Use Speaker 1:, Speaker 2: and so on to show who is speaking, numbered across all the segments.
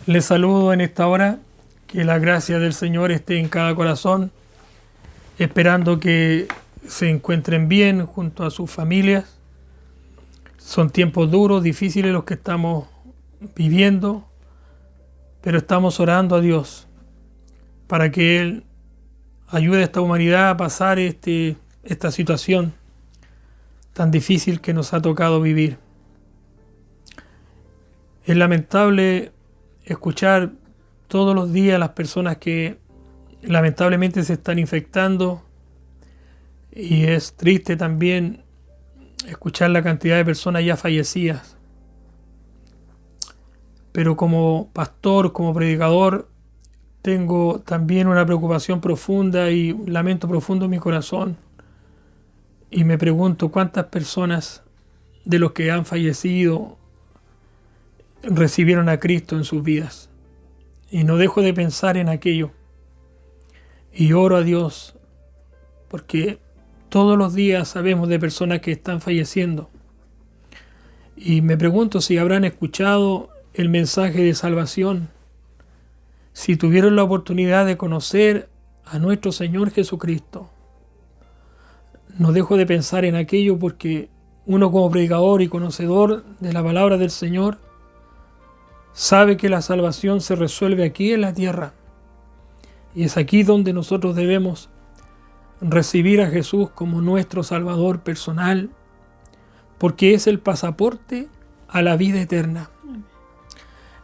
Speaker 1: Les saludo en esta hora, que la gracia del Señor esté en cada corazón, esperando que se encuentren bien junto a sus familias. Son tiempos duros, difíciles los que estamos viviendo, pero estamos orando a Dios para que Él ayude a esta humanidad a pasar esta situación tan difícil que nos ha tocado vivir. Es lamentable escuchar todos los días a las personas que lamentablemente se están infectando, y es triste también escuchar la cantidad de personas ya fallecidas. Pero como pastor, como predicador, tengo también una preocupación profunda y un lamento profundo en mi corazón, y me pregunto cuántas personas de los que han fallecido recibieron a Cristo en sus vidas. Y no dejo de pensar en aquello. Y oro a Dios, porque todos los días sabemos de personas que están falleciendo. Y me pregunto si habrán escuchado el mensaje de salvación, si tuvieron la oportunidad de conocer a nuestro Señor Jesucristo. No dejo de pensar en aquello, porque uno como predicador y conocedor de la palabra del Señor sabe que la salvación se resuelve aquí en la tierra, y es aquí donde nosotros debemos recibir a Jesús como nuestro Salvador personal, porque es el pasaporte a la vida eterna.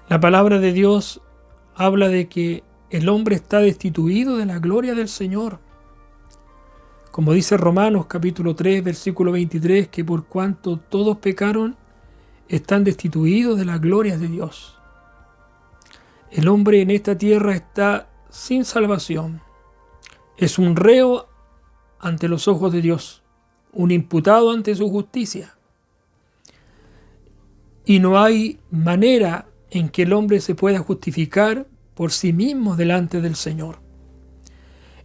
Speaker 1: La palabra de Dios habla de que el hombre está destituido de la gloria del Señor, como dice Romanos capítulo 3 versículo 23, que por cuanto todos pecaron, están destituidos de la gloria de Dios. El hombre en esta tierra está sin salvación. Es un reo ante los ojos de Dios, un imputado ante su justicia. Y no hay manera en que el hombre se pueda justificar por sí mismo delante del Señor.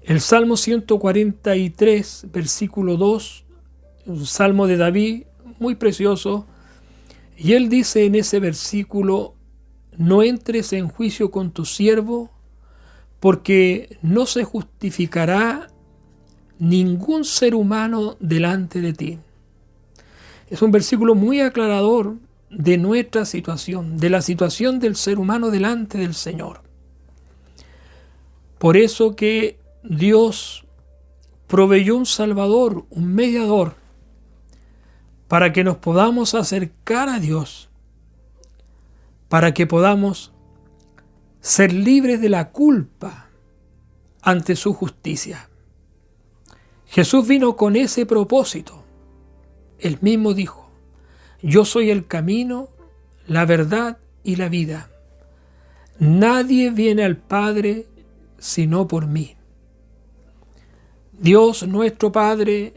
Speaker 1: El Salmo 143, versículo 2, un salmo de David muy precioso, y él dice en ese versículo: no entres en juicio con tu siervo, porque no se justificará ningún ser humano delante de ti. Es un versículo muy aclarador de nuestra situación, de la situación del ser humano delante del Señor. Por eso que Dios proveyó un Salvador, un mediador, para que nos podamos acercar a Dios, para que podamos ser libres de la culpa ante su justicia. Jesús vino con ese propósito. Él mismo dijo: yo soy el camino, la verdad y la vida. Nadie viene al Padre sino por mí. Dios nuestro Padre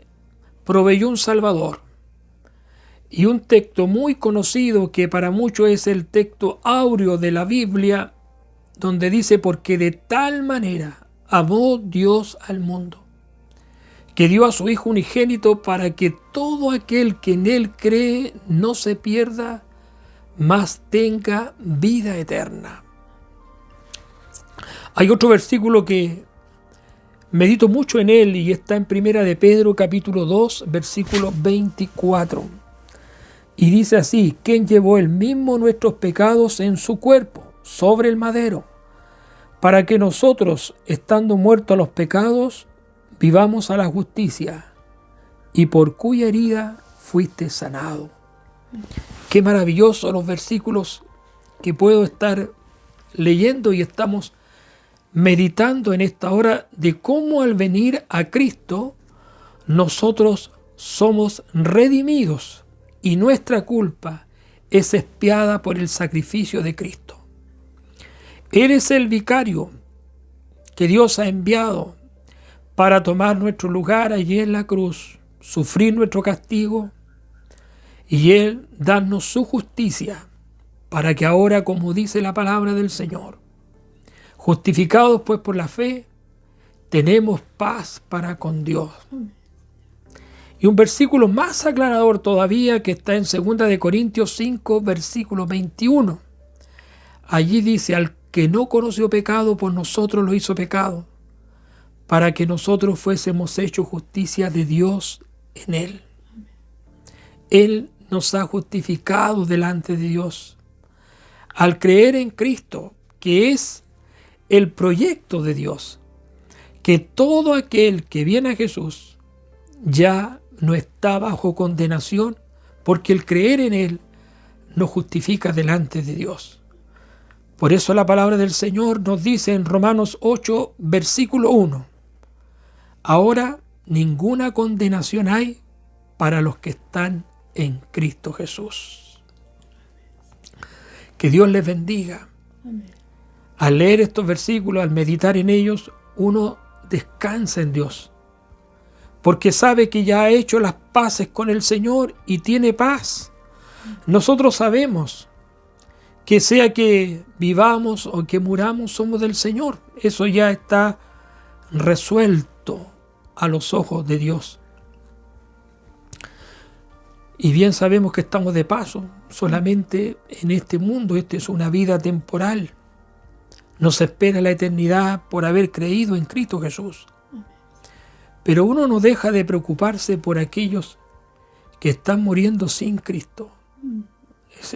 Speaker 1: proveyó un Salvador. Y un texto muy conocido, que para muchos es el texto áureo de la Biblia, donde dice: porque de tal manera amó Dios al mundo, que dio a su Hijo unigénito, para que todo aquel que en Él cree no se pierda, mas tenga vida eterna. Hay otro versículo que medito mucho en él, y está en Primera de Pedro capítulo 2, versículo 24. Y dice así: quien llevó él mismo nuestros pecados en su cuerpo sobre el madero, para que nosotros, estando muertos a los pecados, vivamos a la justicia, y por cuya herida fuiste sanado. Qué maravillosos los versículos que puedo estar leyendo, y estamos meditando en esta hora de cómo al venir a Cristo nosotros somos redimidos, y nuestra culpa es expiada por el sacrificio de Cristo. Él es el vicario que Dios ha enviado para tomar nuestro lugar allí en la cruz, sufrir nuestro castigo, y Él darnos su justicia, para que ahora, como dice la palabra del Señor, justificados pues por la fe, tenemos paz para con Dios. Y un versículo más aclarador todavía, que está en 2 de Corintios 5, versículo 21. Allí dice, al que no conoció pecado, por nosotros lo hizo pecado, para que nosotros fuésemos hechos justicia de Dios en él. Él nos ha justificado delante de Dios. Al creer en Cristo, que es el proyecto de Dios, que todo aquel que viene a Jesús ya no está bajo condenación, porque el creer en Él nos justifica delante de Dios. Por eso la palabra del Señor nos dice en Romanos 8, versículo 1, ahora ninguna condenación hay para los que están en Cristo Jesús. Que Dios les bendiga.
Speaker 2: Amén.
Speaker 1: Al leer estos versículos, al meditar en ellos, uno descansa en Dios, porque sabe que ya ha hecho las paces con el Señor y tiene paz. Nosotros sabemos que sea que vivamos o que muramos, somos del Señor. Eso ya está resuelto a los ojos de Dios. Y bien sabemos que estamos de paso solamente en este mundo. Esta es una vida temporal. Nos espera la eternidad por haber creído en Cristo Jesús. Pero uno no deja de preocuparse por aquellos que están muriendo sin Cristo.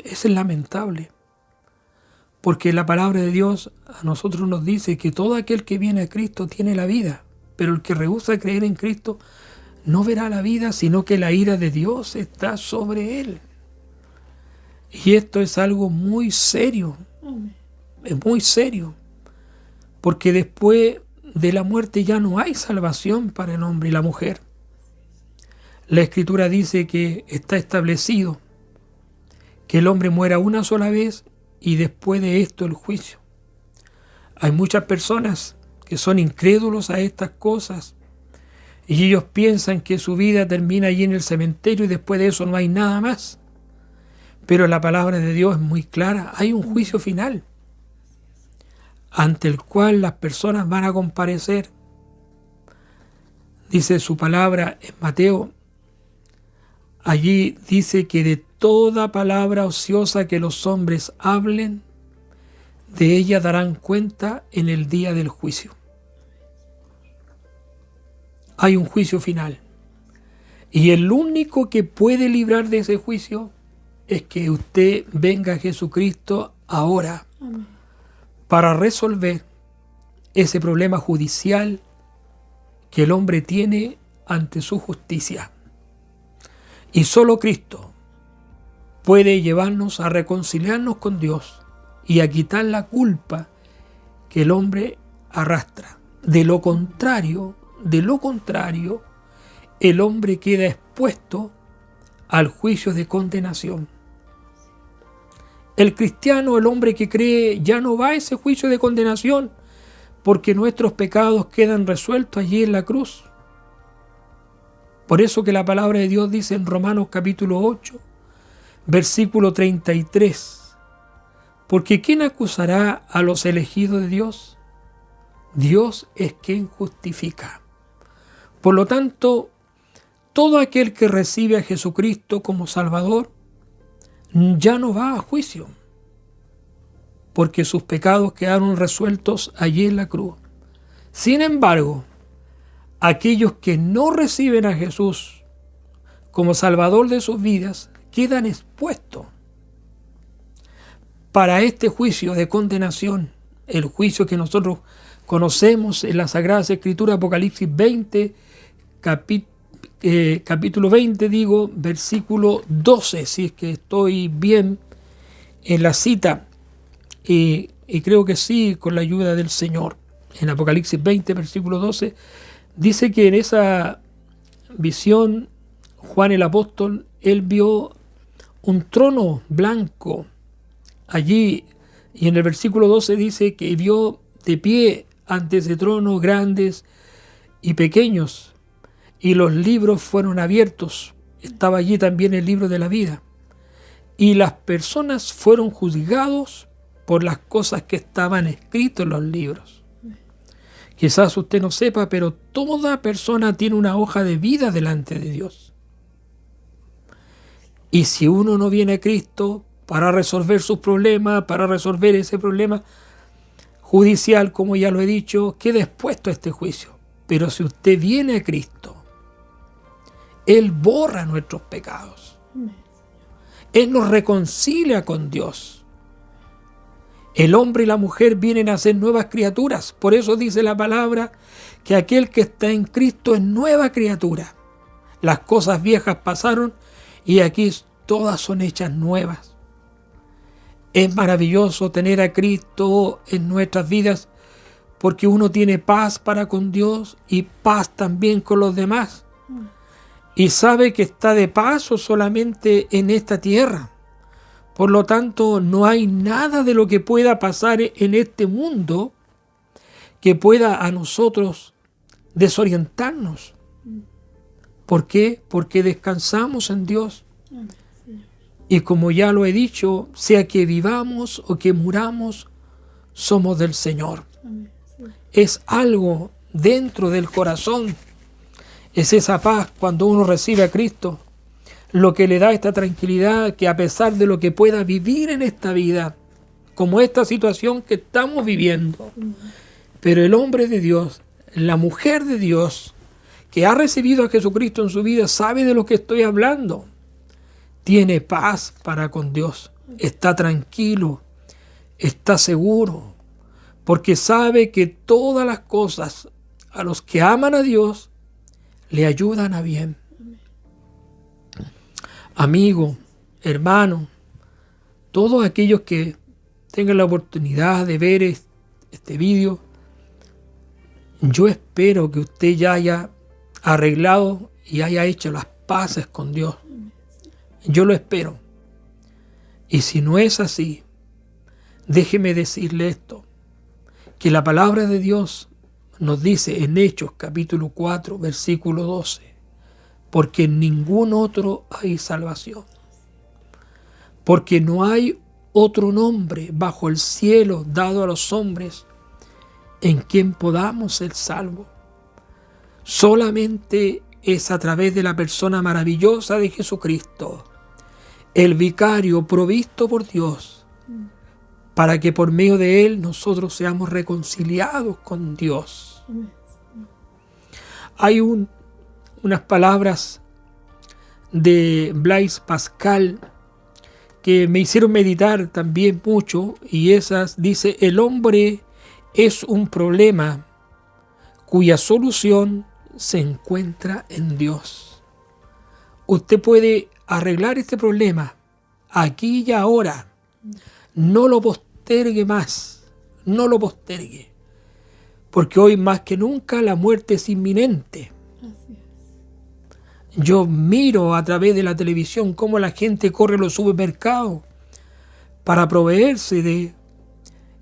Speaker 1: Es lamentable. Porque la palabra de Dios a nosotros nos dice que todo aquel que viene a Cristo tiene la vida. Pero el que rehúsa creer en Cristo no verá la vida, sino que la ira de Dios está sobre él. Y esto es algo muy serio. Es muy serio. Porque después de la muerte ya no hay salvación para el hombre y la mujer. La Escritura dice que está establecido que el hombre muera una sola vez y después de esto el juicio. Hay muchas personas que son incrédulos a estas cosas y ellos piensan que su vida termina allí en el cementerio y después de eso no hay nada más. Pero la palabra de Dios es muy clara. Hay un juicio final ante el cual las personas van a comparecer. Dice su palabra en Mateo, allí dice que de toda palabra ociosa que los hombres hablen, de ella darán cuenta en el día del juicio. Hay un juicio final. Y el único que puede librar de ese juicio es que usted venga a Jesucristo ahora.
Speaker 2: Amén.
Speaker 1: Para resolver ese problema judicial que el hombre tiene ante su justicia. Y solo Cristo puede llevarnos a reconciliarnos con Dios y a quitar la culpa que el hombre arrastra. De lo contrario, el hombre queda expuesto al juicio de condenación. El cristiano, el hombre que cree, ya no va a ese juicio de condenación porque nuestros pecados quedan resueltos allí en la cruz. Por eso que la palabra de Dios dice en Romanos capítulo 8, versículo 33, porque ¿quién acusará a los elegidos de Dios? Dios es quien justifica. Por lo tanto, todo aquel que recibe a Jesucristo como Salvador ya no va a juicio, porque sus pecados quedaron resueltos allí en la cruz. Sin embargo, aquellos que no reciben a Jesús como Salvador de sus vidas quedan expuestos para este juicio de condenación, el juicio que nosotros conocemos en la Sagrada Escritura, Apocalipsis 20, capítulo 20, versículo 12, si es que estoy bien en la cita, y creo que sí, con la ayuda del Señor. En Apocalipsis 20, versículo 12, dice que en esa visión, Juan el apóstol, él vio un trono blanco allí, y en el versículo 12 dice que vio de pie ante ese trono grandes y pequeños, y los libros fueron abiertos. Estaba allí también el libro de la vida. Y las personas fueron juzgados por las cosas que estaban escritas en los libros. Quizás usted no sepa, pero toda persona tiene una hoja de vida delante de Dios. Y si uno no viene a Cristo, para resolver sus problemas, para resolver ese problema judicial, como ya lo he dicho, queda expuesto a este juicio. Pero si usted viene a Cristo, Él borra nuestros pecados. Él nos reconcilia con Dios. El hombre y la mujer vienen a ser nuevas criaturas. Por eso dice la palabra que aquel que está en Cristo es nueva criatura. Las cosas viejas pasaron y aquí todas son hechas nuevas. Es maravilloso tener a Cristo en nuestras vidas porque uno tiene paz para con Dios y paz también con los demás. Y sabe que está de paso solamente en esta tierra. Por lo tanto, no hay nada de lo que pueda pasar en este mundo que pueda a nosotros desorientarnos. ¿Por qué? Porque descansamos en Dios. Y como ya lo he dicho, sea que vivamos o que muramos, somos del Señor. Es algo dentro del corazón. Es esa paz cuando uno recibe a Cristo, lo que le da esta tranquilidad que a pesar de lo que pueda vivir en esta vida, como esta situación que estamos viviendo, pero el hombre de Dios, la mujer de Dios, que ha recibido a Jesucristo en su vida, sabe de lo que estoy hablando. Tiene paz para con Dios, está tranquilo, está seguro, porque sabe que todas las cosas a los que aman a Dios le ayudan a bien. Amigo, hermano, todos aquellos que tengan la oportunidad de ver este vídeo, yo espero que usted ya haya arreglado y haya hecho las paces con Dios. Yo lo espero. Y si no es así, déjeme decirle esto, que la palabra de Dios nos dice en Hechos capítulo 4, versículo 12, porque en ningún otro hay salvación, porque no hay otro nombre bajo el cielo dado a los hombres en quien podamos ser salvos. Solamente es a través de la persona maravillosa de Jesucristo, el vicario provisto por Dios, para que por medio de él nosotros seamos reconciliados con Dios. Hay unas palabras de Blaise Pascal que me hicieron meditar también mucho, y esas dice: el hombre es un problema cuya solución se encuentra en Dios. Usted puede arreglar este problema aquí y ahora. No lo postergue más, no lo postergue, porque hoy más que nunca la muerte es inminente. Yo miro a través de la televisión cómo la gente corre a los supermercados para proveerse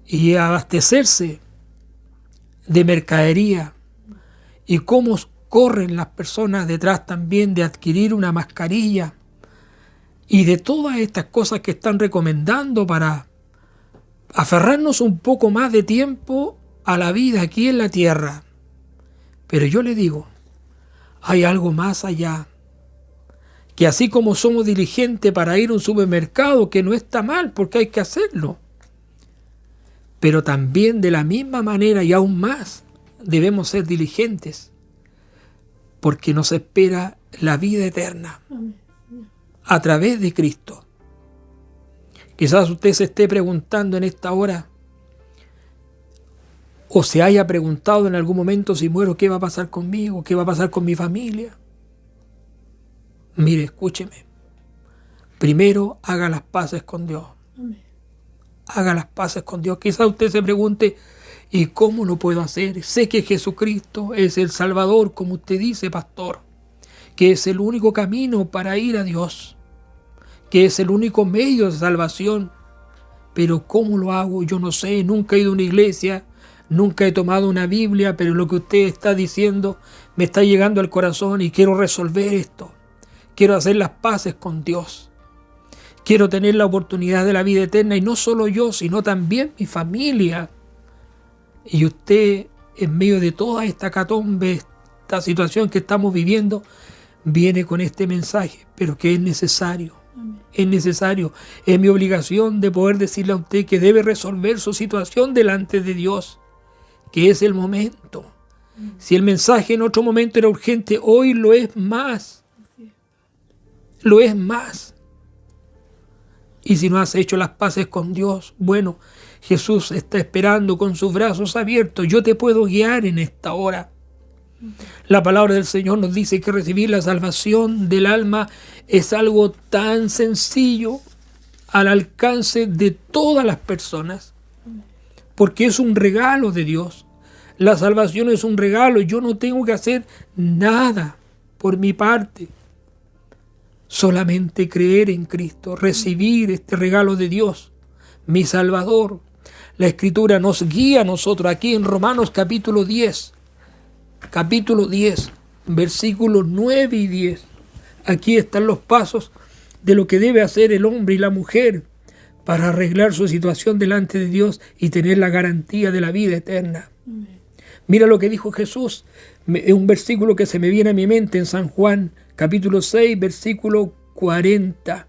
Speaker 1: y abastecerse de mercadería, y cómo corren las personas detrás también de adquirir una mascarilla y de todas estas cosas que están recomendando para aferrarnos un poco más de tiempo a la vida aquí en la tierra. Pero yo le digo, hay algo más allá, que así como somos diligentes para ir a un supermercado, que no está mal porque hay que hacerlo, pero también de la misma manera y aún más debemos ser diligentes, porque nos espera la vida eterna a través de Cristo. Quizás usted se esté preguntando en esta hora, o se haya preguntado en algún momento: si muero, ¿qué va a pasar conmigo? ¿Qué va a pasar con mi familia? Mire, escúcheme. Primero, haga las paces con Dios. Haga las paces con Dios. Quizás usted se pregunte: ¿y cómo lo puedo hacer? Sé que Jesucristo es el Salvador, como usted dice, pastor, que es el único camino para ir a Dios, que es el único medio de salvación. Pero ¿cómo lo hago? Yo no sé, nunca he ido a una iglesia, nunca he tomado una Biblia, pero lo que usted está diciendo me está llegando al corazón y quiero resolver esto. Quiero hacer las paces con Dios. Quiero tener la oportunidad de la vida eterna, y no solo yo, sino también mi familia. Y usted, en medio de toda esta catombe, esta situación que estamos viviendo, viene con este mensaje, pero que es necesario. es necesario, es mi obligación de poder decirle a usted que debe resolver su situación delante de Dios, que es el momento. Si el mensaje en otro momento era urgente, hoy lo es más. Lo es más. Y si no has hecho las paces con Dios, bueno, Jesús está esperando con sus brazos abiertos. Yo te puedo guiar en esta hora. La palabra del Señor nos dice que recibir la salvación del alma es algo tan sencillo al alcance de todas las personas, porque es un regalo de Dios. La salvación es un regalo. Yo no tengo que hacer nada por mi parte. Solamente creer en Cristo, recibir este regalo de Dios, mi Salvador. La Escritura nos guía a nosotros aquí en Romanos capítulo 10, versículos 9 y 10. Aquí están los pasos de lo que debe hacer el hombre y la mujer para arreglar su situación delante de Dios y tener la garantía de la vida eterna. Mira lo que dijo Jesús. Es un versículo que se me viene a mi mente en San Juan, capítulo 6, versículo 40.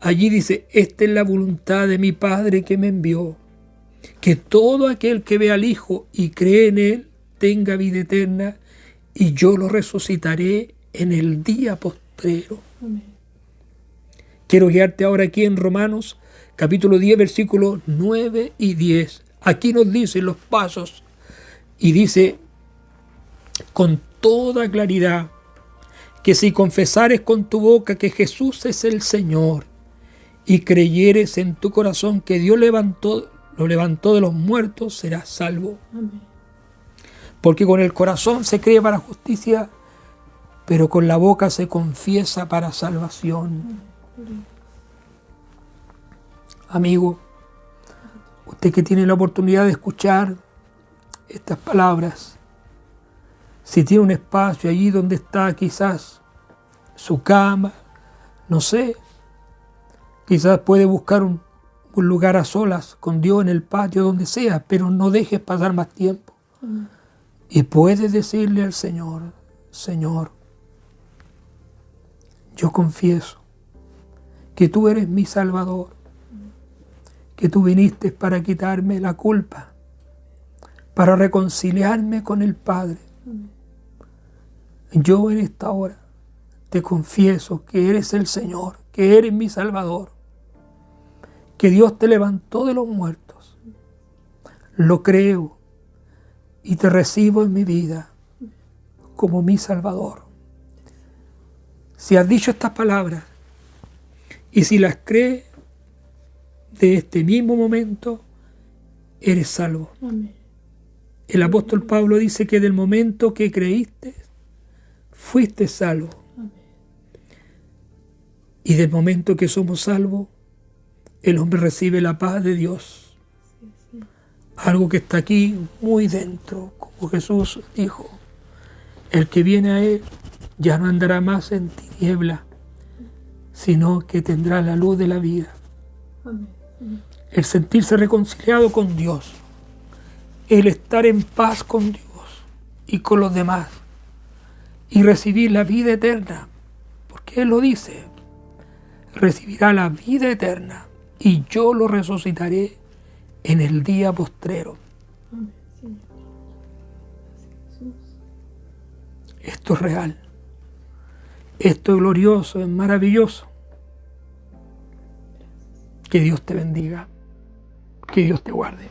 Speaker 1: Allí dice: esta es la voluntad de mi Padre que me envió, que todo aquel que ve al Hijo y cree en Él tenga vida eterna, y yo lo resucitaré en el día postrero. Amén. Quiero guiarte ahora aquí en Romanos, capítulo 10, versículos 9 y 10. Aquí nos dicen los pasos, y dice con toda claridad que si confesares con tu boca que Jesús es el Señor y creyeres en tu corazón que Dios lo levantó de los muertos, serás salvo. Amén. Porque con el corazón se cree para justicia, pero con la boca se confiesa para salvación. Amén. Amigo, usted que tiene la oportunidad de escuchar estas palabras, si tiene un espacio allí donde está quizás su cama, no sé, quizás puede buscar un lugar a solas con Dios en el patio, donde sea, pero no dejes pasar más tiempo. Y puedes decirle al Señor: Señor, yo confieso que tú eres mi Salvador, que tú viniste para quitarme la culpa, para reconciliarme con el Padre. Yo en esta hora te confieso que eres el Señor, que eres mi Salvador, que Dios te levantó de los muertos. Lo creo y te recibo en mi vida como mi Salvador. Si has dicho estas palabras y si las crees, de este mismo momento eres salvo. Amén. El apóstol Pablo dice que del momento que creíste, fuiste salvo. Amén. Y del momento que somos salvos, el hombre recibe la paz de Dios. Algo que está aquí muy dentro, como Jesús dijo: el que viene a Él ya no andará más en tiniebla, sino que tendrá la luz de la vida. Amén. El sentirse reconciliado con Dios, el estar en paz con Dios y con los demás, y recibir la vida eterna, porque Él lo dice: recibirá la vida eterna y yo lo resucitaré en el día postrero. Esto es real, esto es glorioso, es maravilloso. Que Dios te bendiga, que Dios te guarde.